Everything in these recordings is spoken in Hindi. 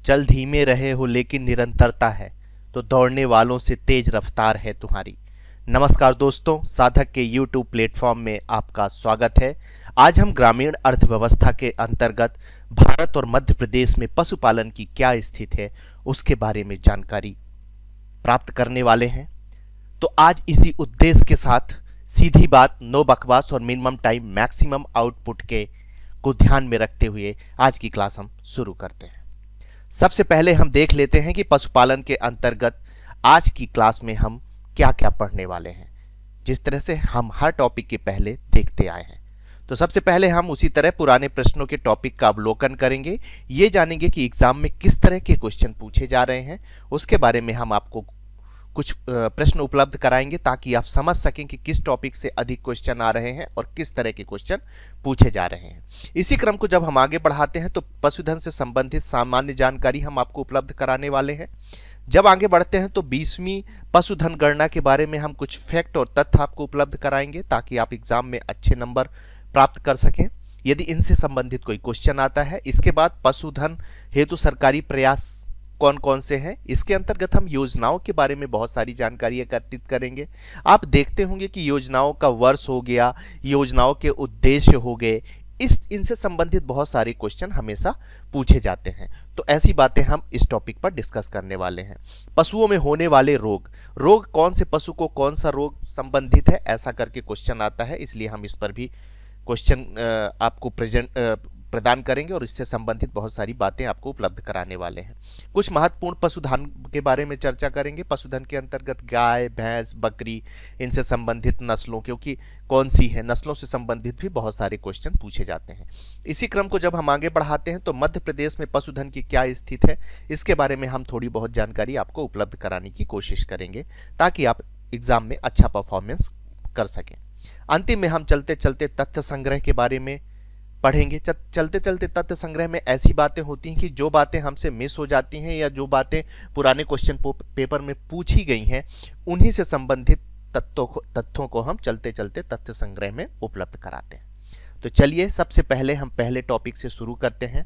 चल धीमे रहे हो लेकिन निरंतरता है, तो दौड़ने वालों से तेज रफ्तार है तुम्हारी। नमस्कार दोस्तों, साधक के YouTube प्लेटफॉर्म में आपका स्वागत है। आज हम ग्रामीण अर्थव्यवस्था के अंतर्गत भारत और मध्य प्रदेश में पशुपालन की क्या स्थिति है उसके बारे में जानकारी प्राप्त करने वाले हैं। तो आज इसी उद्देश्य के साथ सीधी बात, नो बकवास और मिनिमम टाइम मैक्सिमम आउटपुट के को ध्यान में रखते हुए आज की क्लास हम शुरू करते हैं। सबसे पहले हम देख लेते हैं कि पशुपालन के अंतर्गत आज की क्लास में हम क्या क्या पढ़ने वाले हैं, जिस तरह से हम हर टॉपिक के पहले देखते आए हैं। तो सबसे पहले हम उसी तरह पुराने प्रश्नों के टॉपिक का अवलोकन करेंगे, ये जानेंगे कि एग्जाम में किस तरह के क्वेश्चन पूछे जा रहे हैं। उसके बारे में हम आपको कुछ प्रश्न उपलब्ध कराएंगे ताकि आप समझ सकें कि किस टॉपिक से अधिक क्वेश्चन आ रहे हैं और किस तरह के क्वेश्चन पूछे जा रहे हैं। इसी क्रम को जब हम आगे बढ़ाते हैं तो पशुधन से संबंधित सामान्य जानकारी हम आपको उपलब्ध कराने वाले हैं। जब आगे बढ़ते हैं तो 20वीं पशुधन गणना के बारे में हम कुछ फैक्ट और तथ्य आपको उपलब्ध कराएंगे ताकि आप एग्जाम में अच्छे नंबर प्राप्त कर सकें यदि इनसे संबंधित कोई क्वेश्चन आता है। इसके बाद पशुधन हेतु सरकारी प्रयास कौन कौन से हैं, इसके अंतर्गत हम योजनाओं के बारे में बहुत सारी जानकारी एकत्रित करेंगे। आप देखते होंगे कि योजनाओं का वर्ष हो गया, योजनाओं के उद्देश्य हो गए, इनसे संबंधित बहुत सारे क्वेश्चन हमेशा पूछे जाते हैं। तो ऐसी बातें हम इस टॉपिक पर डिस्कस करने वाले हैं। पशुओं में होने वाले रोग कौन से पशु को कौन सा रोग संबंधित है, ऐसा करके क्वेश्चन आता है, इसलिए हम इस पर भी क्वेश्चन आपको प्रदान करेंगे और इससे संबंधित बहुत सारी बातें आपको उपलब्ध कराने वाले हैं। कुछ महत्वपूर्ण पशुधन के बारे में चर्चा करेंगे। पशुधन के अंतर्गत गाय, भैंस, बकरी, इनसे संबंधित नस्लों, क्योंकि कौन सी है, नस्लों से संबंधित भी बहुत सारे क्वेश्चन पूछे जाते हैं। इसी क्रम को जब हम आगे बढ़ाते हैं तो मध्य प्रदेश में पशुधन की क्या स्थिति है, इसके बारे में हम थोड़ी बहुत जानकारी आपको उपलब्ध कराने की कोशिश करेंगे ताकि आप एग्जाम में अच्छा परफॉर्मेंस कर सकें। अंतिम में हम चलते चलते तथ्य संग्रह के बारे में पढ़ेंगे। चलते चलते तथ्य संग्रह में ऐसी बातें होती हैं कि जो बातें हमसे मिस हो जाती हैं या जो बातें पुराने क्वेश्चन पेपर में पूछी गई हैं, उन्हीं से संबंधित तथ्यों को हम चलते चलते तथ्य संग्रह में उपलब्ध कराते हैं। तो चलिए सबसे पहले हम पहले टॉपिक से शुरू करते हैं।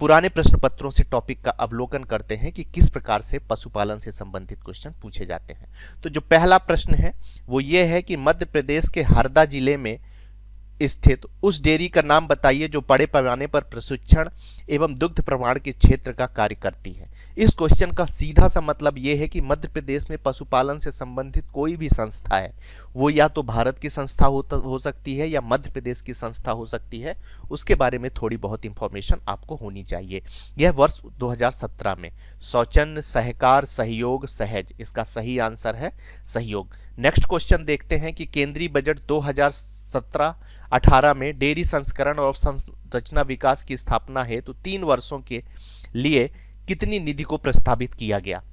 पुराने प्रश्न पत्रों से टॉपिक का अवलोकन करते हैं कि किस प्रकार से पशुपालन से संबंधित क्वेश्चन पूछे जाते हैं। तो जो पहला प्रश्न है वो ये है कि मध्य प्रदेश के हरदा जिले में स्थित उस डेयरी का नाम बताइए जो बड़े पैमाने पर प्रशिक्षण एवं दुग्ध प्रमाण के क्षेत्र का कार्य करती है। इस क्वेश्चन का सीधा सा मतलब यह है कि मध्य प्रदेश में पशुपालन से संबंधित कोई भी संस्था है, वो या तो भारत की संस्था हो सकती है या मध्य प्रदेश की संस्था हो सकती है, उसके बारे में थोड़ी बहुत इंफॉर्मेशन आपको होनी चाहिए। यह वर्ष 2017 में सौजन्य, सहकार, सहयोग, सहज, इसका सही आंसर है सहयोग। नेक्स्ट क्वेश्चन देखते हैं कि केंद्रीय बजट 2017-18 में डेयरी संस्करण और संरचना विकास की स्थापना हेतु 3 वर्षों के लिए कितनी निधि को प्रस्तावित किया गया।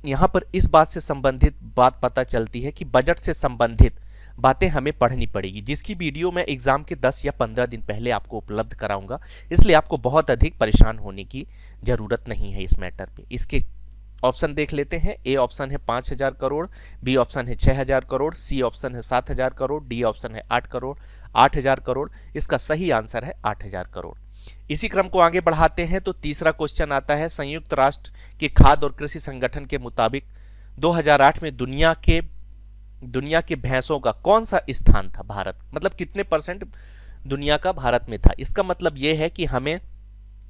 यहां पर इस बात से संबंधित बात पता चलती है कि बजट से संबंधित बातें हमें पढ़नी पड़ेगी, जिसकी वीडियो मैं एग्जाम के 10 या 15 दिन पहले आपको उपलब्ध कराऊंगा, इसलिए आपको बहुत अधिक परेशान होने की जरूरत नहीं है इस मैटर पे। इसके ऑप्शन देख लेते हैं। ए ऑप्शन है 5000 करोड़, बी ऑप्शन है 6000 करोड़, सी ऑप्शन है 7000 करोड़, डी ऑप्शन है 8000 करोड़। इसका सही आंसर है 8000 करोड़। इसी क्रम को आगे बढ़ाते हैं तो तीसरा क्वेश्चन आता है, संयुक्त राष्ट्र के खाद्य और कृषि संगठन के मुताबिक 2008 में दुनिया के भैंसों का कौन सा स्थान था भारत, मतलब कितने परसेंट दुनिया का भारत में था। इसका मतलब यह है कि हमें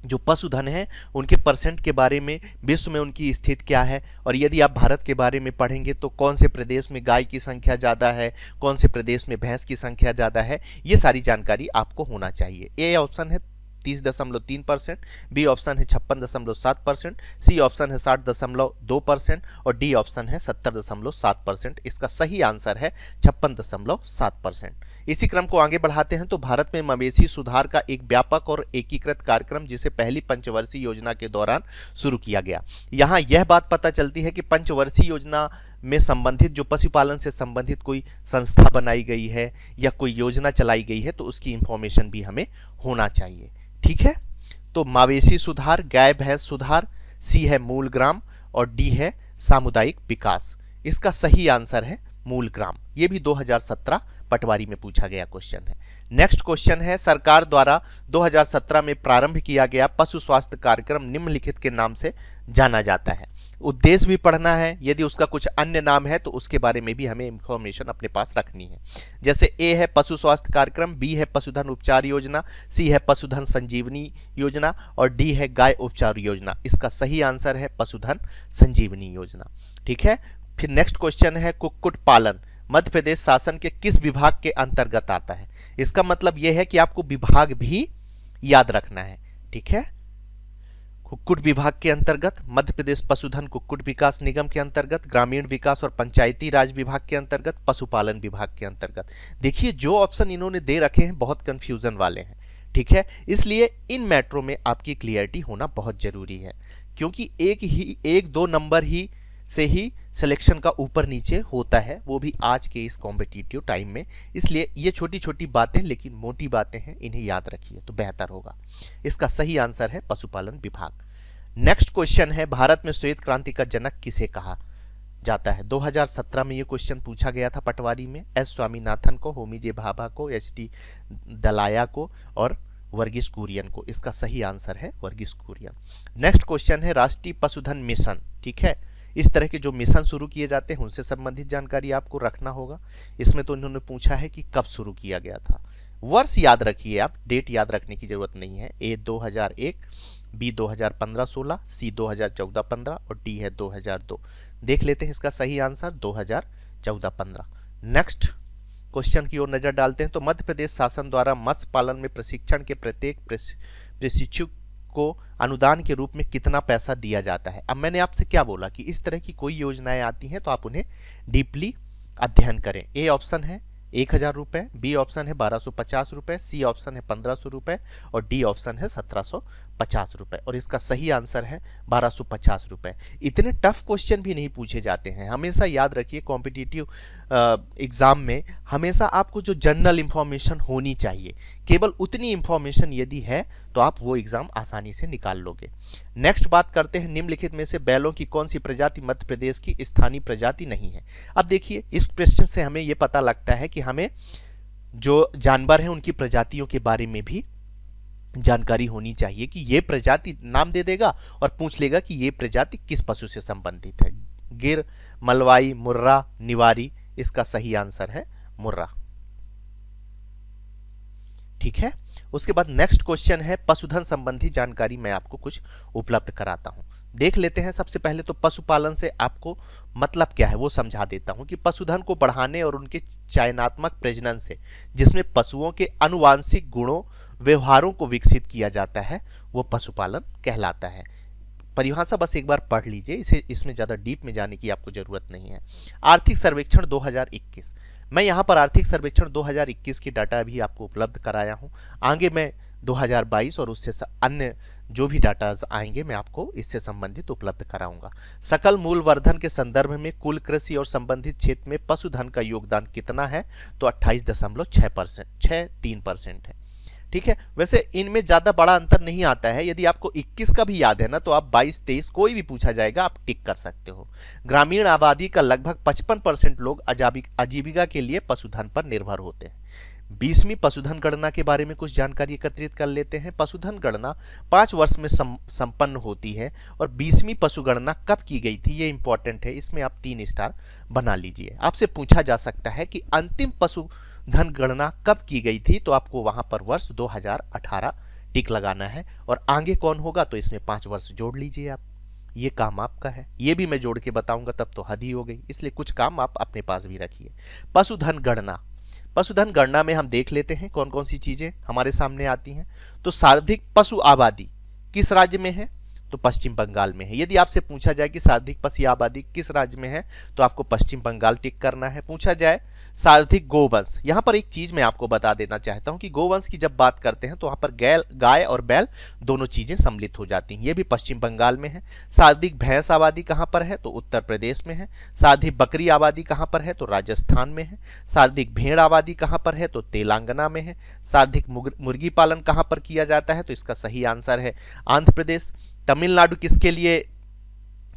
जो पशुधन है उनके परसेंट के बारे में, विश्व में उनकी स्थिति क्या है, और यदि आप भारत के बारे में पढ़ेंगे तो कौन से प्रदेश में गाय की संख्या ज़्यादा है, कौन से प्रदेश में भैंस की संख्या ज़्यादा है, ये सारी जानकारी आपको होना चाहिए। ए ऑप्शन है 30.3%, बी ऑप्शन है 56.7%, सी ऑप्शन है 60.2% और डी ऑप्शन है 70.7%। इसका सही आंसर है 56.7%। इसी क्रम को आगे बढ़ाते हैं तो भारत में मवेशी सुधार का एक व्यापक और एकीकृत कार्यक्रम जिसे पहली पंचवर्षीय योजना के दौरान शुरू किया गया। यहाँ यह बात पता चलती है कि पंचवर्षीय योजना में संबंधित जो पशुपालन से संबंधित कोई संस्था बनाई गई है या कोई योजना चलाई गई है तो उसकी इंफॉर्मेशन भी हमें होना चाहिए। ठीक है, तो मवेशी सुधार, गाय भैंस सुधार, सी है मूल ग्राम और डी है सामुदायिक विकास। इसका सही आंसर है मूल ग्राम। ये भी 2017 पटवारी में पूछा गया क्वेश्चन है। नेक्स्ट क्वेश्चन है, सरकार द्वारा 2017 में प्रारंभ किया गया पशु स्वास्थ्य कार्यक्रम निम्नलिखित के नाम से जाना जाता है। उद्देश्य भी पढ़ना है, यदि उसका कुछ अन्य नाम है तो उसके बारे में भी हमें इंफॉर्मेशन अपने पास रखनी है। जैसे ए है पशु स्वास्थ्य कार्यक्रम, बी है पशुधन उपचार योजना, सी है पशुधन संजीवनी योजना और डी है गाय उपचार योजना। इसका सही आंसर है पशुधन संजीवनी योजना। ठीक है, फिर नेक्स्ट क्वेश्चन है, कुक्कुट पालन मध्य प्रदेश शासन के किस विभाग के अंतर्गत आता है? इसका मतलब यह है कि आपको विभाग भी याद रखना है। ठीक है, कुक्कुट विभाग के अंतर्गत, मध्य प्रदेश पशुधन कुक्कुट विकास निगम के अंतर्गत, ग्रामीण विकास और पंचायती राज विभाग के अंतर्गत, पशुपालन विभाग के अंतर्गत। देखिए जो ऑप्शन इन्होंने दे रखे हैं बहुत कंफ्यूजन वाले हैं। ठीक है, इसलिए इन मैटरों में आपकी क्लियरिटी होना बहुत जरूरी है, क्योंकि एक दो नंबर ही से ही सिलेक्शन का ऊपर नीचे होता है, वो भी आज के इस कॉम्पिटिटिव टाइम में। इसलिए ये छोटी छोटी बातें लेकिन मोटी बातें हैं, इन्हें याद रखिए तो बेहतर होगा। इसका सही आंसर है पशुपालन विभाग। नेक्स्ट क्वेश्चन है, भारत में श्वेत क्रांति का जनक किसे कहा जाता है? 2017 में ये क्वेश्चन पूछा गया था पटवारी में। एस स्वामीनाथन को, होमी जे भाभा को, एच डी दलाया को और वर्गीस कुरियन को। इसका सही आंसर है वर्गीस कुरियन। नेक्स्ट क्वेश्चन है, राष्ट्रीय पशुधन मिशन। ठीक है, इस तरह के जो मिशन शुरू किए जाते हैं उनसे संबंधित जानकारी आपको रखना होगा। इसमें तो इन्होंने पूछा है कि कब शुरू किया गया था। वर्ष याद रखिए आप, डेट याद रखने की जरूरत नहीं है। ए 2001, बी 2015-16, सी 2014-15 और डी है 2002। देख लेते हैं इसका सही आंसर 2014-15। नेक्स्ट क्वेश्चन की ओर नजर डालते हैं। तो मध्य प्रदेश शासन द्वारा मत्स्य पालन में प्रशिक्षण के प्रत्येक प्रशिक्षु को अनुदान के रूप में कितना पैसा दिया जाता है? अब मैंने आपसे क्या बोला कि इस तरह की कोई योजनाएं आती हैं तो आप उन्हें डीपली अध्ययन करें। ए ऑप्शन है 1000 रुपए, बी ऑप्शन है 1250 रुपए, सी ऑप्शन है 1500 रुपए और डी ऑप्शन है 1750 रुपए। और इसका सही आंसर है 1250 रुपए। इतने टफ क्वेश्चन भी नहीं पूछे जाते हैं। हमेशा याद रखिए कॉम्पिटिटिव एग्जाम में हमेशा आपको जो जनरल इंफॉर्मेशन होनी चाहिए, केवल उतनी इंफॉर्मेशन यदि है तो आप वो एग्जाम आसानी से निकाल लोगे। नेक्स्ट बात करते हैं, निम्नलिखित में से बैलों की कौन सी प्रजाति मध्य प्रदेश की स्थानीय प्रजाति नहीं है? अब देखिए इस क्वेश्चन से हमें यह पता लगता है कि हमें जो जानवर हैं उनकी प्रजातियों के बारे में भी जानकारी होनी चाहिए कि ये प्रजाति नाम दे देगा और पूछ लेगा कि ये प्रजाति किस पशु से संबंधित है। गिर, मलवाई, मुर्रा, निवारी। इसका सही आंसर है मुर्रा। ठीक है, उसके बाद नेक्स्ट क्वेश्चन है, पशुधन संबंधी जानकारी मैं आपको कुछ उपलब्ध कराता हूं। देख लेते हैं। सबसे पहले तो पशुपालन से आपको मतलब क्या है वो समझा देता हूं कि पशुधन को बढ़ाने और उनके चयनात्मक प्रजनन से, जिसमें पशुओं के आनुवांशिक गुणों व्यवहारों को विकसित किया जाता है, वो पशुपालन कहलाता है। परिभाषा बस एक बार पढ़ लीजिए, इसमें ज़्यादा डीप में जाने की आपको ज़रूरत नहीं है। आर्थिक सर्वेक्षण 2021, मैं यहाँ पर आर्थिक सर्वेक्षण 2021 की डाटा भी आपको उपलब्ध कराया हूँ। आगे मैं 2022 और उससे अन्य जो भी डाटा आएंगे मैं आपको इससे संबंधित उपलब्ध कराऊंगा। सकल मूल वर्धन के संदर्भ में कुल कृषि और संबंधित क्षेत्र में पशुधन का योगदान कितना है? तो 28.63% है। ठीक है, वैसे इनमें ज्यादा बड़ा अंतर नहीं आता है। यदि आपको 21 का भी याद है ना तो आप 22-23 कोई भी पूछा जाएगा आप टिक कर सकते हो। ग्रामीण आबादी का लगभग 55% लोग आजीविका के लिए पशुधन पर निर्भर होते हैं। 20वीं पशुधन गणना के बारे में कुछ जानकारी एकत्रित कर लेते हैं। पशुधन गणना 5 वर्ष में संपन्न होती है और 20वीं पशु गणना कब की गई थी ये इंपॉर्टेंट है, इसमें आप 3 स्टार बना लीजिए। आपसे पूछा जा सकता है कि अंतिम पशुधन गणना कब की गई थी, तो आपको वहां पर वर्ष 2018 टिक लगाना है और आगे कौन होगा तो इसमें 5 वर्ष जोड़ लीजिए आप। ये काम आपका है, ये भी मैं जोड़ के बताऊंगा तब तो हद ही हो गई, इसलिए कुछ काम आप अपने पास भी रखिए। पशुधन गणना, पशुधन गणना में हम देख लेते हैं कौन कौन सी चीजें हमारे सामने आती हैं। तो सर्वाधिक पशु आबादी किस राज्य में है? तो पश्चिम बंगाल में है। यदि आपसे पूछा जाए कि सर्वाधिक पशु आबादी किस राज्य में है तो आपको पश्चिम बंगाल टिक करना है। पूछा जाए सर्वाधिक गोवंश, यहाँ पर एक चीज मैं आपको बता देना चाहता हूँ कि गोवंश की जब बात करते हैं तो वहां पर गाय और बैल दोनों चीजें सम्मिलित हो जाती हैं, ये भी पश्चिम बंगाल में है। सर्वाधिक भैंस आबादी कहाँ पर है? तो उत्तर प्रदेश में है। सर्वाधिक बकरी आबादी कहाँ पर है? तो राजस्थान में है। सर्वाधिक भेड़ आबादी कहाँ पर है? तो तेलंगाना में है। सर्वाधिक मुर्गी पालन कहाँ पर किया जाता है? तो इसका सही आंसर है आंध्र प्रदेश। तमिलनाडु किसके लिए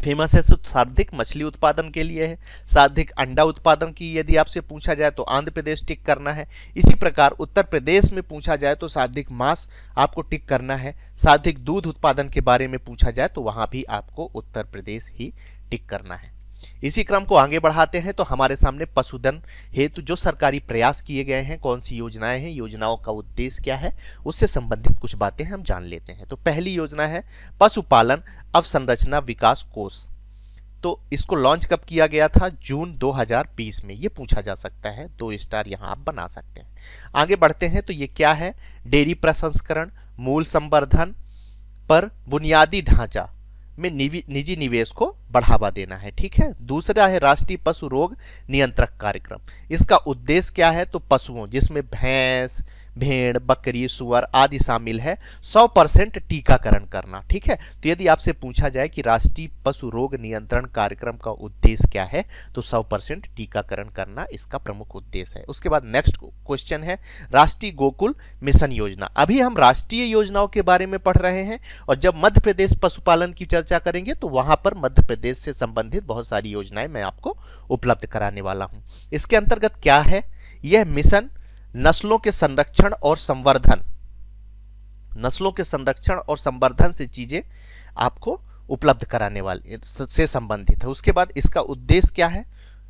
फेमस है, सो सर्वाधिक मछली उत्पादन के लिए है। सर्वाधिक अंडा उत्पादन की यदि आपसे पूछा जाए तो आंध्र प्रदेश टिक करना है। इसी प्रकार उत्तर प्रदेश में पूछा जाए तो सर्वाधिक मांस आपको टिक करना है। सर्वाधिक दूध उत्पादन के बारे में पूछा जाए तो वहां भी आपको उत्तर प्रदेश ही टिक करना है। इसी क्रम को आगे बढ़ाते हैं तो हमारे सामने पशुधन हेतु जो सरकारी प्रयास किए गए हैं, कौन सी योजनाएं हैं, योजनाओं का उद्देश्य क्या है, उससे संबंधित कुछ बातें हम जान लेते हैं। तो पहली योजना है पशुपालन अवसंरचना विकास कोष। तो इसको लॉन्च कब किया गया था? जून 2020 में। ये पूछा जा सकता है, 2 स्टार यहां आप बना सकते हैं। आगे बढ़ते हैं तो ये क्या है? डेयरी प्रसंस्करण मूल संवर्धन पर बुनियादी ढांचा में निजी निवेश को बढ़ावा देना है। ठीक है। दूसरा है राष्ट्रीय पशु रोग नियंत्रक कार्यक्रम। इसका उद्देश्य क्या है? तो पशुओं जिसमें भैंस, भेड़, बकरी, सुअर आदि शामिल है 100% टीकाकरण करना। ठीक है। तो यदि आपसे पूछा जाए कि राष्ट्रीय पशु रोग नियंत्रण कार्यक्रम का उद्देश्य क्या है, तो 100% टीकाकरण करना इसका प्रमुख उद्देश्य है। उसके बाद नेक्स्ट क्वेश्चन है राष्ट्रीय गोकुल मिशन योजना। अभी हम राष्ट्रीय योजनाओं के बारे में पढ़ रहे हैं और जब मध्य प्रदेश पशुपालन की चर्चा करेंगे तो वहां पर मध्य प्रदेश से संबंधित बहुत सारी योजनाएं मैं आपको उपलब्ध कराने वाला हूं। इसके अंतर्गत क्या है? यह मिशन नस्लों के संरक्षण और संवर्धन, नस्लों के संरक्षण और संवर्धन से चीजें आपको उपलब्ध कराने वाले से संबंधित है। उसके बाद इसका उद्देश्य क्या है?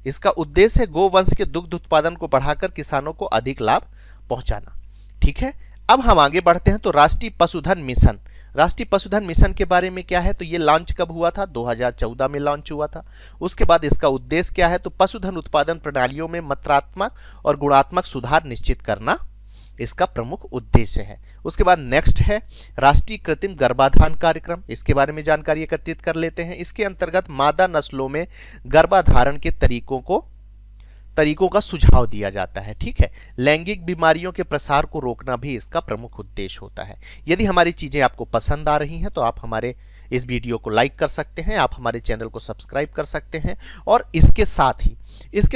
इसका उद्देश्य है गोवंश के दुग्ध उत्पादन को बढ़ाकर किसानों को अधिक लाभ पहुंचाना। ठीक है। अब हम आगे बढ़ते हैं तो राष्ट्रीय पशुधन मिशन। राष्ट्रीय पशुधन मिशन के बारे में क्या है? तो ये लॉन्च कब हुआ था? 2014 में लॉन्च हुआ था। उसके बाद इसका उद्देश्य क्या है? तो पशुधन उत्पादन प्रणालियों में मात्रात्मक और गुणात्मक सुधार निश्चित करना इसका प्रमुख उद्देश्य है। उसके बाद नेक्स्ट है राष्ट्रीय कृत्रिम गर्भाधान कार्यक्रम। इसके बारे में जानकारी एकत्रित कर लेते हैं। इसके अंतर्गत मादा नस्लों में गर्भाधारण के तरीकों का सुझाव दिया जाता है। ठीक है। लैंगिक बीमारियों के प्रसार को रोकना भी इसका प्रमुख उद्देश्य होता है। यदि हमारी चीजें आपको पसंद आ रही हैं तो आप हमारे इस वीडियो को लाइक कर सकते हैं, आप हमारे चैनल को सब्सक्राइब कर सकते हैं और इसके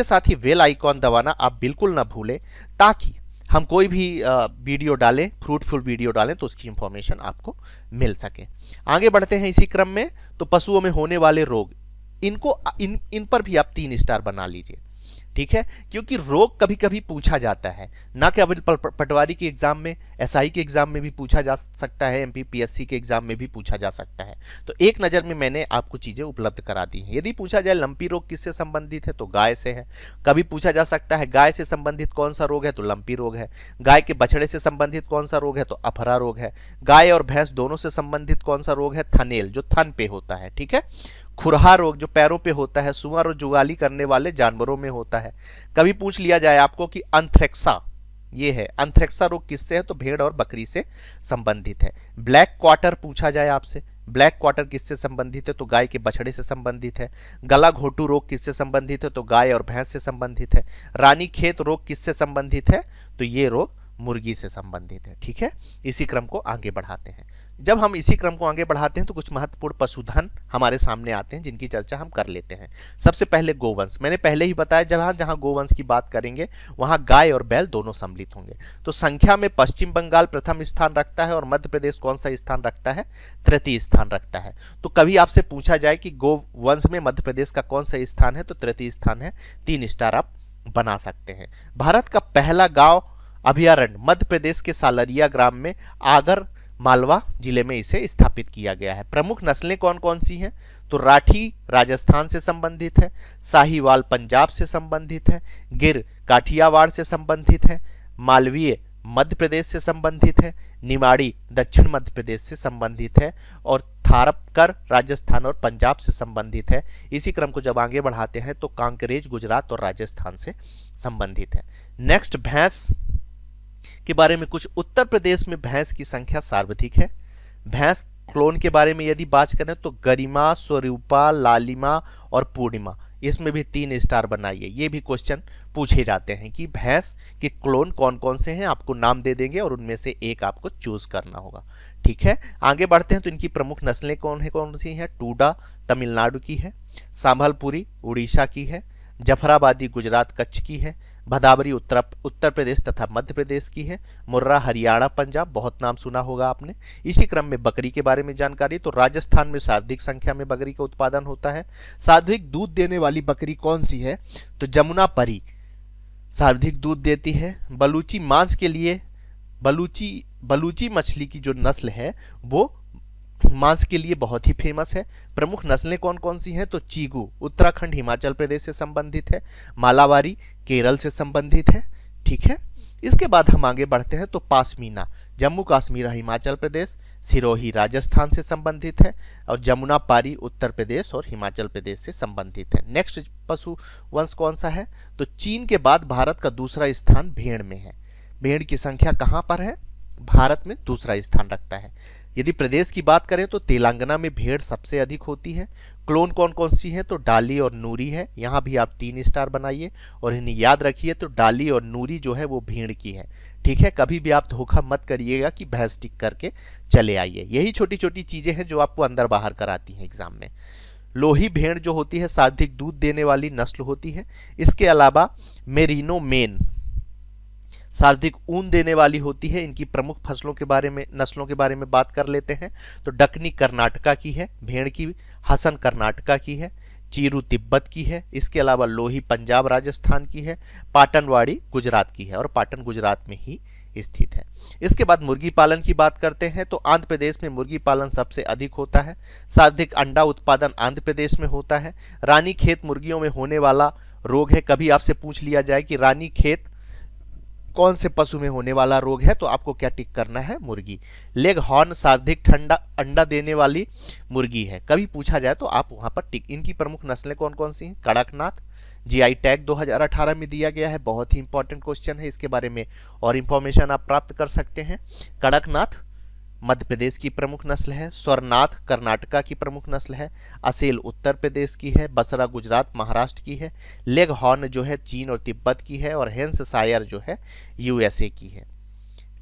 साथ ही बेल आइकॉन दबाना आप बिल्कुल ना भूलें, ताकि हम कोई भी वीडियो डालें, फ्रूटफुल वीडियो डालें तो उसकी इंफॉर्मेशन आपको मिल सके। आगे बढ़ते हैं इसी क्रम में तो पशुओं में होने वाले रोग, इन पर भी आप 3 स्टार बना लीजिए। ठीक है। क्योंकि रोग कभी कभी पूछा जाता है, ना केवल पटवारी के एग्जाम में, एसआई के एग्जाम में भी पूछा जा सकता है, एमपीपीएससी के एग्जाम में भी पूछा जा सकता है। तो एक नज़र में मैंने आपको चीज़ें उपलब्ध करा दी हैं। यदि पूछा जाए लंपी रोग किससे संबंधित है, तो गाय से है। कभी पूछा जा सकता है गाय से संबंधित कौन सा रोग है, तो लंपी रोग है। गाय के बछड़े से संबंधित कौन सा रोग है, तो अफरा रोग है। गाय और भैंस दोनों से संबंधित कौन सा रोग है, थनेल, जो थन पे होता है। ठीक है। खुरहा रोग जो पैरों पे होता है, सुअर और जुगाली करने वाले जानवरों में होता है। कभी पूछ लिया जाए आपको कि अंथ्रेक्सा, ये है अंथ्रेक्सा रोग किससे है, तो भेड़ और बकरी से संबंधित है। ब्लैक क्वार्टर पूछा जाए आपसे, ब्लैक क्वार्टर किससे संबंधित है, तो गाय के बछड़े से संबंधित है। गला घोटू रोग किससे संबंधित है, तो गाय और भैंस से संबंधित है। रानी खेत रोग किससे संबंधित है, तो ये रोग मुर्गी से संबंधित है। ठीक है। इसी क्रम को आगे बढ़ाते हैं। जब हम इसी क्रम को आगे बढ़ाते हैं तो कुछ महत्वपूर्ण पशुधन हमारे सामने आते हैं जिनकी चर्चा हम कर लेते हैं। सबसे पहले गोवंश। मैंने पहले ही बताया जहां जहां गोवंश की बात करेंगे वहां गाय और बैल दोनों सम्मिलित होंगे। तो संख्या में पश्चिम बंगाल प्रथम स्थान रखता है और मध्य प्रदेश कौन सा स्थान रखता है, तृतीय स्थान रखता है। तो कभी आपसे पूछा जाए कि गोवंश में मध्य प्रदेश का कौन सा स्थान है, तो तृतीय स्थान है। 3 स्टार आप बना सकते हैं। भारत का पहला गांव अभयारण्य मध्य प्रदेश के सालरिया ग्राम में आगर मालवा जिले में इसे स्थापित किया गया है। प्रमुख नस्लें कौन कौन सी हैं, तो राठी राजस्थान से संबंधित है, साहीवाल पंजाब से संबंधित है, गिर काठियावाड़ से संबंधित है, मालवीय मध्य प्रदेश से संबंधित है, निमाड़ी दक्षिण मध्य प्रदेश से संबंधित है और थारपकर राजस्थान और पंजाब से संबंधित है। इसी क्रम को जब आगे बढ़ाते हैं तो कांकरेज गुजरात और राजस्थान से संबंधित है। नेक्स्ट भैंस के बारे में कुछ। उत्तर प्रदेश में भैंस की संख्या सर्वाधिक है। भैंस क्लोन के बारे में यदि बात करें तो गरिमा, स्वरूपा, लालिमा और पूर्णिमा, इसमें भी 3 स्टार बनाइए। ये भी क्वेश्चन पूछे जाते हैं कि भैंस के क्लोन कौन कौन से हैं, आपको नाम दे देंगे और उनमें से एक आपको चूज करना होगा। ठीक है। आगे बढ़ते हैं तो इनकी प्रमुख नस्लें कौन सी हैं। टूडा तमिलनाडु की है, सांभलपुरी उड़ीसा की है, जफराबादी गुजरात कच्छ की है, भदावरी उत्तर प्रदेश तथा मध्य प्रदेश की है। मुर्रा हरियाणा पंजाब, बहुत नाम सुना होगा आपने। इसी क्रम में बकरी के बारे में जानकारी, तो राजस्थान में सर्वाधिक संख्या में बकरी का उत्पादन होता है। सर्वाधिक दूध देने वाली बकरी कौन सी है, तो जमुना परी सर्वाधिक दूध देती है। बलूची मांस के लिए बलूची मछली की जो नस्ल है वो मांस के लिए बहुत ही फेमस है। प्रमुख नस्लें कौन कौन सी हैं, तो चीगू उत्तराखंड हिमाचल प्रदेश से संबंधित है, मालाबारी केरल से संबंधित है। ठीक है, इसके बाद हम आगे बढ़ते हैं तो पासमीना जम्मू कश्मीर हिमाचल प्रदेश, सिरोही राजस्थान से संबंधित है और जमुना पारी उत्तर प्रदेश और हिमाचल प्रदेश से संबंधित है। नेक्स्ट पशु वंश कौन सा है, तो चीन के बाद भारत का दूसरा स्थान भेड़ में है। भेड़ की संख्या कहां पर है, भारत में दूसरा स्थान रखता है। यदि प्रदेश की बात करें तो तेलंगाना में भेड़ सबसे अधिक होती है। क्लोन कौन कौन सी है, तो डाली और नूरी है। यहाँ भी आप 3 स्टार बनाइए और इन्हें याद रखिए, तो डाली और नूरी जो है वो भेड़ की है। ठीक है, कभी भी आप धोखा मत करिएगा कि भैंस टिक करके चले आइए। यही छोटी छोटी चीजें हैं जो आपको अंदर बाहर कराती हैं एग्जाम में। लोही भेड़ जो होती है सर्वाधिक दूध देने वाली नस्ल होती है। इसके अलावा मेरिनो मेन सर्वाधिक ऊन देने वाली होती है। इनकी प्रमुख फसलों के बारे में नस्लों के बारे में बात कर लेते हैं, तो डकनी कर्नाटका की है भेड़ की, हसन कर्नाटका की है, चीरू तिब्बत की है। इसके अलावा लोही पंजाब राजस्थान की है, पाटनवाड़ी गुजरात की है और पाटन गुजरात में ही स्थित है। इसके बाद मुर्गी पालन की बात करते हैं तो आंध्र प्रदेश में मुर्गी पालन सबसे अधिक होता है। सर्वाधिक अंडा उत्पादन आंध्र प्रदेश में होता है। रानी खेत मुर्गियों में होने वाला रोग है। कभी आपसे पूछ लिया जाए कि रानी खेत कौन से पशु में होने वाला रोग है, तो आपको क्या टिक करना है, मुर्गी। लेग हॉर्न सर्वाधिक ठंडा अंडा देने वाली मुर्गी है। कभी पूछा जाए तो आप वहां पर टिक। इनकी प्रमुख नस्लें कौन कौन सी हैं, कड़कनाथ जीआई टैग 2018 में दिया गया है, बहुत ही इंपॉर्टेंट क्वेश्चन है, इसके बारे में और इंफॉर्मेशन आप प्राप्त कर सकते हैं। कड़कनाथ मध्य प्रदेश की प्रमुख नस्ल है, स्वरनाथ कर्नाटका की प्रमुख नस्ल है, असेल उत्तर प्रदेश की है, बसरा गुजरात महाराष्ट्र की है, लेग हॉर्न जो है चीन और तिब्बत की है और हेंसशायर जो है यूएसए की है।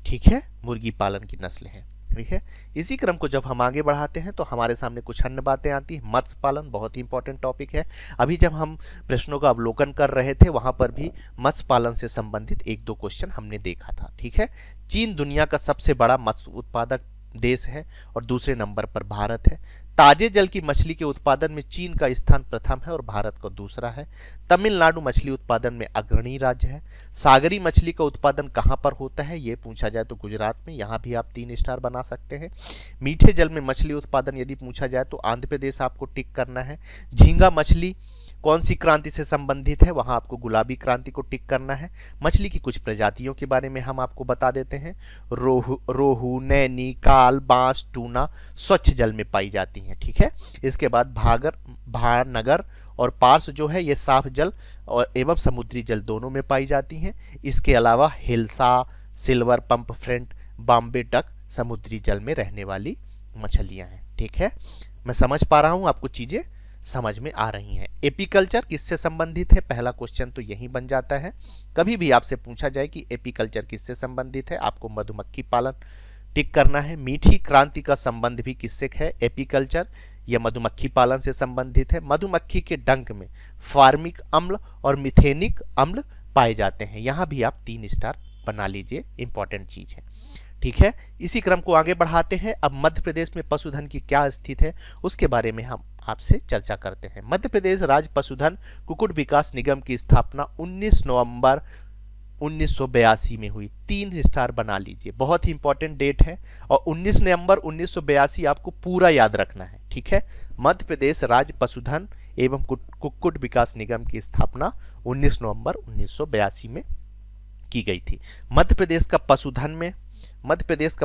ठीक है, मुर्गी पालन की नस्ल है। ठीक है, इसी क्रम को जब हम आगे बढ़ाते हैं तो हमारे सामने कुछ अन्य बातें आती हैं। मत्स्य पालन बहुत ही इंपॉर्टेंट टॉपिक है। अभी जब हम प्रश्नों का अवलोकन कर रहे थे वहां पर भी मत्स्य पालन से संबंधित 1-2 क्वेश्चन हमने देखा था। ठीक है, चीन दुनिया का सबसे बड़ा मत्स्य उत्पादक देश है और दूसरे नंबर पर भारत है। ताजे जल की मछली के उत्पादन में चीन का स्थान प्रथम है और भारत का दूसरा है। तमिलनाडु मछली उत्पादन में अग्रणी राज्य है। सागरी मछली का उत्पादन कहां पर होता है, ये पूछा जाए तो गुजरात में, यहां भी आप 3 स्टार बना सकते हैं। मीठे जल में मछली उत्पादन यदि पूछा जाए तो आंध्र प्रदेश आपको टिक करना है। झींगा मछली कौन सी क्रांति से संबंधित है, वहां आपको गुलाबी क्रांति को टिक करना है। मछली की कुछ प्रजातियों के बारे में हम आपको बता देते हैं। रोहू नैनी काल बांस टूना स्वच्छ जल में पाई जाती हैं। ठीक है, इसके बाद भानगर और पार्स जो है ये साफ जल और एवं समुद्री जल दोनों में पाई जाती हैं। इसके अलावा हिल्सा सिल्वर पंपफ्रेट बॉम्बे डक समुद्री जल में रहने वाली मछलियां हैं। ठीक है, मैं समझ पा रहा हूं आपको चीजें समझ में आ रही हैं। एपीकल्चर किससे संबंधित है, पहला क्वेश्चन तो यही बन जाता है। कभी भी आपसे पूछा जाए कि एपीकल्चर किससे संबंधित है, आपको मधुमक्खी पालन टिक करना है। मीठी क्रांति का संबंध भी किससे है, एपीकल्चर यह मधुमक्खी पालन से संबंधित है। मधुमक्खी के डंक में फार्मिक अम्ल और मिथेनिक अम्ल पाए जाते हैं। यहां भी आप 3 स्टार बना लीजिए, इंपॉर्टेंट चीज है। ठीक है, इसी क्रम को आगे बढ़ाते हैं। अब मध्य प्रदेश में पशुधन की क्या स्थिति है उसके बारे में हम आपसे चर्चा करते हैं। मध्य प्रदेश राज्य पशुधन कुक्कुट विकास निगम की स्थापना 19 नवंबर 1982 में हुई। 3 स्टार बना लीजिए, बहुत ही इंपॉर्टेंट डेट है और 19 नवंबर 1982 आपको पूरा याद रखना है। ठीक है, मध्य प्रदेश राज्य पशुधन एवं कुक्कुट विकास निगम की स्थापना 19 नवंबर 1982 में की गई थी। मध्य प्रदेश का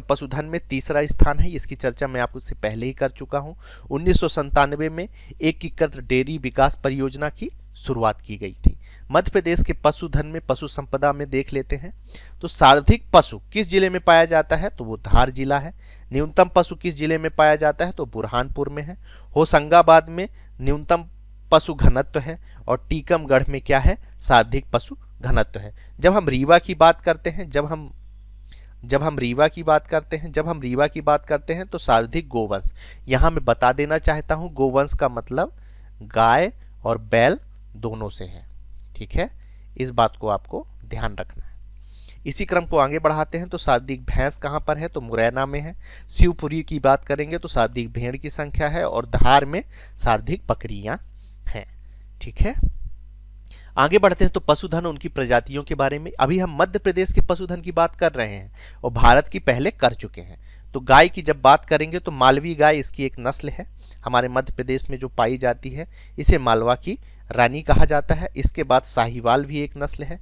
पशुधन में तीसरा स्थान है। इसकी चर्चा मैं आपको से पहले ही कर चुका हूं। 1997 में एकीकृत डेयरी विकास परियोजना की शुरुआत की गई थी। मध्य प्रदेश के पशुधन में पशु संपदा में देख लेते हैं तो सर्वाधिक पशु किस जिले में पाया जाता है, तो वो धार जिला है। न्यूनतम पशु किस जिले में पाया जाता है, तो बुरहानपुर में है। होशंगाबाद में न्यूनतम पशु घनत्व है और टीकमगढ़ में क्या है, सर्वाधिक पशु घनत्व है। जब हम रीवा की बात करते हैं तो सर्वाधिक गोवंश। यहां मैं बता देना चाहता हूं, गोवंश का मतलब गाय और बैल दोनों से है। ठीक है, इस बात को आपको ध्यान रखना है। इसी क्रम को आगे बढ़ाते हैं तो शाब्दिक भैंस कहाँ पर है, तो मुरैना में है। शिवपुरी की बात करेंगे तो शाब्दिक भेड़ की संख्या है, और धार में शाब्दिक बकरियां हैं। ठीक है, आगे बढ़ते हैं तो पशुधन, उनकी प्रजातियों के बारे में। अभी हम मध्य प्रदेश के पशुधन की बात कर रहे हैं और भारत की पहले कर चुके हैं। तो गाय की जब बात करेंगे तो मालवी गाय इसकी एक नस्ल है, हमारे मध्य प्रदेश में जो पाई जाती है, इसे मालवा की रानी कहा जाता है। इसके बाद साहिवाल भी एक नस्ल है,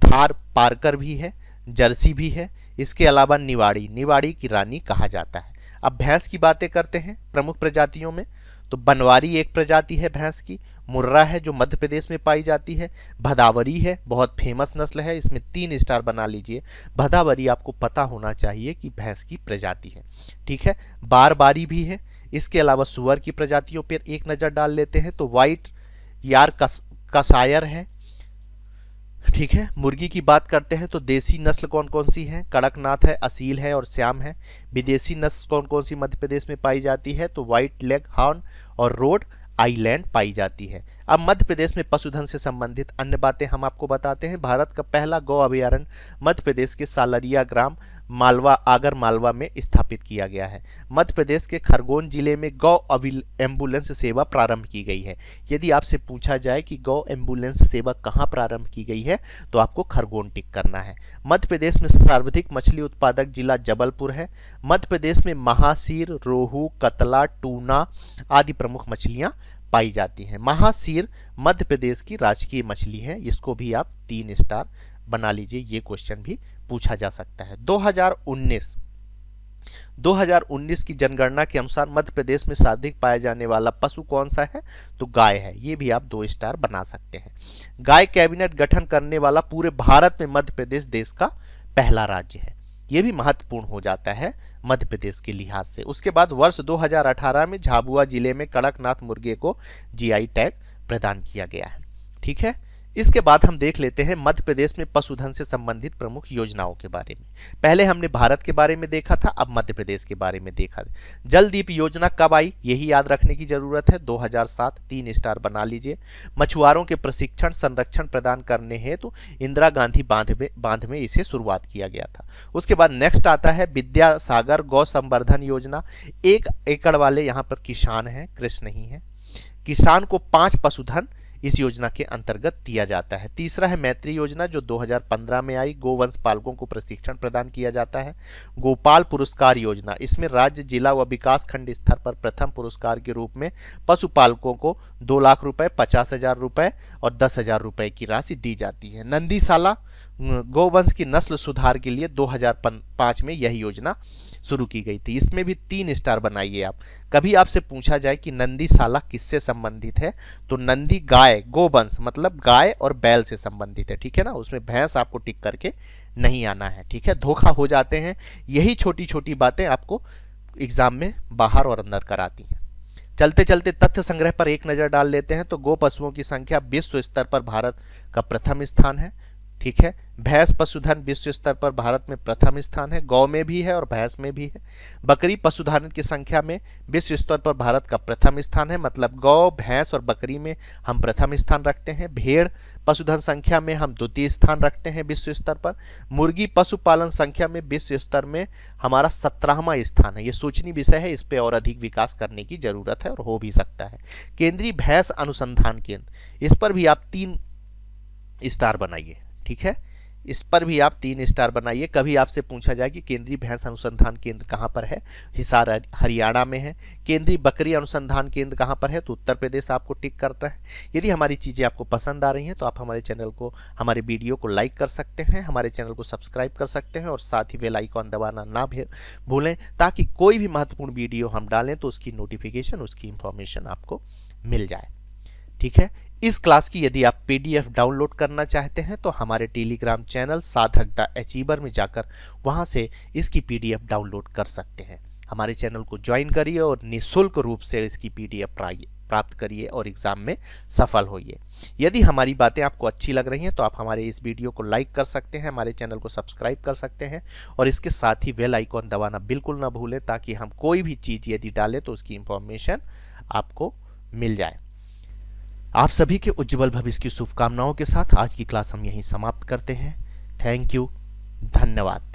थार पारकर भी है, जर्सी भी है। इसके अलावा निवाड़ी की रानी कहा जाता है। अब भैंस की बातें करते हैं प्रमुख प्रजातियों में, तो बनवारी एक प्रजाति है भैंस की, मुर्रा है जो मध्य प्रदेश में पाई जाती है, भदावरी है, बहुत फेमस नस्ल है, इसमें 3 स्टार बना लीजिए। भदावरी आपको पता होना चाहिए कि भैंस की प्रजाति है। ठीक है, बारबारी भी है। इसके अलावा सुअर की प्रजातियों पर एक नज़र डाल लेते हैं तो व्हाइट यार कसायर है। ठीक है, मुर्गी की बात करते हैं तो देसी नस्ल कौन कौन सी है, कड़कनाथ है, असील है और श्याम है। विदेशी नस्ल कौन कौन सी मध्य प्रदेश में पाई जाती है, तो व्हाइट लेग हॉर्न और रोड आइलैंड पाई जाती है। अब मध्य प्रदेश में पशुधन से संबंधित अन्य बातें हम आपको बताते हैं। भारत का पहला गौ अभयारण्य मध्य प्रदेश के सालरिया ग्राम मालवा आगर मालवा में स्थापित किया गया है। मध्य प्रदेश के खरगोन जिले में गौ एम्बुलेंस सेवा प्रारंभ की गई है। यदि आपसे पूछा जाए कि गौ एम्बुलेंस सेवा कहाँ प्रारंभ की गई है तो आपको खरगोन टिक करना है। मध्य प्रदेश में सर्वाधिक मछली उत्पादक जिला जबलपुर है। मध्य प्रदेश में महासीर, रोहू, कतला, टूना आदि प्रमुख मछलियां पाई जाती हैं। महासीर मध्य प्रदेश की राजकीय मछली है, इसको भी आप 3 स्टार बना लीजिए, ये क्वेश्चन भी पूछा जा सकता है। 2019 की जनगणना के अनुसार मध्य प्रदेश में सर्वाधिक पाया जाने वाला पशु कौन सा है, तो गाय है, ये भी आप 2 स्टार बना सकते हैं। गाय कैबिनेट गठन करने वाला पूरे भारत में मध्य प्रदेश देश का पहला राज्य है, ये भी महत्वपूर्ण हो जाता है मध्य प्रदेश के लिहाज से। उसके बाद वर्ष 2018 में झाबुआ जिले में कड़कनाथ मुर्गे को जीआई टैग प्रदान किया गया है। ठीक है, इसके बाद हम देख लेते हैं मध्य प्रदेश में पशुधन से संबंधित प्रमुख योजनाओं के बारे में। पहले हमने भारत के बारे में देखा था, अब मध्य प्रदेश के बारे में देखा। जलदीप योजना कब आई, यही याद रखने की जरूरत है, 2007, 3 स्टार बना लीजिए। मछुआरों के प्रशिक्षण संरक्षण प्रदान करने हेतु इंदिरा गांधी बांध में इसे शुरुआत किया गया था। उसके बाद नेक्स्ट आता है विद्यासागर गौ संवर्धन योजना। 1 एकड़ वाले यहाँ पर किसान हैं, कृषि नहीं है। किसान को 5 पशुधन इस योजना के अंतर्गत दिया जाता है। तीसरा है मैत्री योजना जो 2015 में आई, गोवंश पालकों को प्रशिक्षण प्रदान किया जाता है। गोपाल पुरस्कार योजना, इसमें राज्य, जिला व विकास खंड स्तर पर प्रथम पुरस्कार के रूप में पशुपालकों को 2 लाख रुपए, 50,000 रुपए और 10,000 रुपए की राशि दी जाती है। नंदीसाला गोवंश की नस्ल सुधार के लिए 2005 में यह योजना शुरू की गई थी, इसमें भी 3 स्टार बनाइए आप। कभी आपसे पूछा जाए कि नंदीसाला किससे संबंधित है, तो नंदी गाय, गोवंश मतलब गाय और बैल से संबंधित है। ठीक है ना, उसमें भैंस आपको टिक करके नहीं आना है। ठीक है, धोखा हो जाते हैं, यही छोटी छोटी बातें आपको एग्जाम में बाहर और अंदर कराती हैं। चलते चलते तथ्य संग्रह पर एक नजर डाल लेते हैं तो गो पशुओं की संख्या विश्व स्तर पर भारत का प्रथम स्थान है। ठीक है, भैंस पशुधन विश्व स्तर पर भारत में प्रथम स्थान है, गौ में भी है और भैंस में भी है। बकरी पशुधन की संख्या में विश्व स्तर पर भारत का प्रथम स्थान है, मतलब गौ, भैंस और बकरी में हम प्रथम स्थान रखते हैं। भेड़ पशुधन संख्या में हम द्वितीय स्थान रखते हैं विश्व स्तर पर। मुर्गी पशुपालन संख्या में विश्व स्तर में हमारा 17वां स्थान है। ये सोचनीय विषय है, इस पर और अधिक विकास करने की जरूरत है और हो भी सकता है। केंद्रीय भैंस अनुसंधान केंद्र, इस पर भी आप 3 स्टार बनाइए। ठीक है, इस पर भी आप 3 स्टार बनाइए। कभी आपसे पूछा जाए कि केंद्रीय भैंस अनुसंधान केंद्र कहाँ पर है, हिसार हरियाणा में है। केंद्रीय बकरी अनुसंधान केंद्र कहाँ पर है, तो उत्तर प्रदेश आपको टिक करता है। यदि हमारी चीज़ें आपको पसंद आ रही हैं तो आप हमारे चैनल को, हमारे वीडियो को लाइक कर सकते हैं, हमारे चैनल को सब्सक्राइब कर सकते हैं और साथ ही बेल आइकॉन दबाना ना भूलें, ताकि कोई भी महत्वपूर्ण वीडियो हम डालें तो उसकी नोटिफिकेशन, उसकी इंफॉर्मेशन आपको मिल जाए। ठीक है, इस क्लास की यदि आप पीडीएफ डाउनलोड करना चाहते हैं तो हमारे टेलीग्राम चैनल साधक द अचीवर में जाकर वहां से इसकी पीडीएफ डाउनलोड कर सकते हैं। हमारे चैनल को ज्वाइन करिए और निःशुल्क रूप से इसकी पीडीएफ प्राप्त करिए और एग्जाम में सफल होइए। यदि हमारी बातें आपको अच्छी लग रही हैं तो आप हमारे इस वीडियो को लाइक कर सकते हैं, हमारे चैनल को सब्सक्राइब कर सकते हैं और इसके साथ ही बेल आइकॉन दबाना बिल्कुल ना भूलें, ताकि हम कोई भी चीज़ यदि डालें तो उसकी इंफॉर्मेशन आपको मिल जाए। आप सभी के उज्जवल भविष्य की शुभकामनाओं के साथ आज की क्लास हम यहीं समाप्त करते हैं। थैंक यू, धन्यवाद।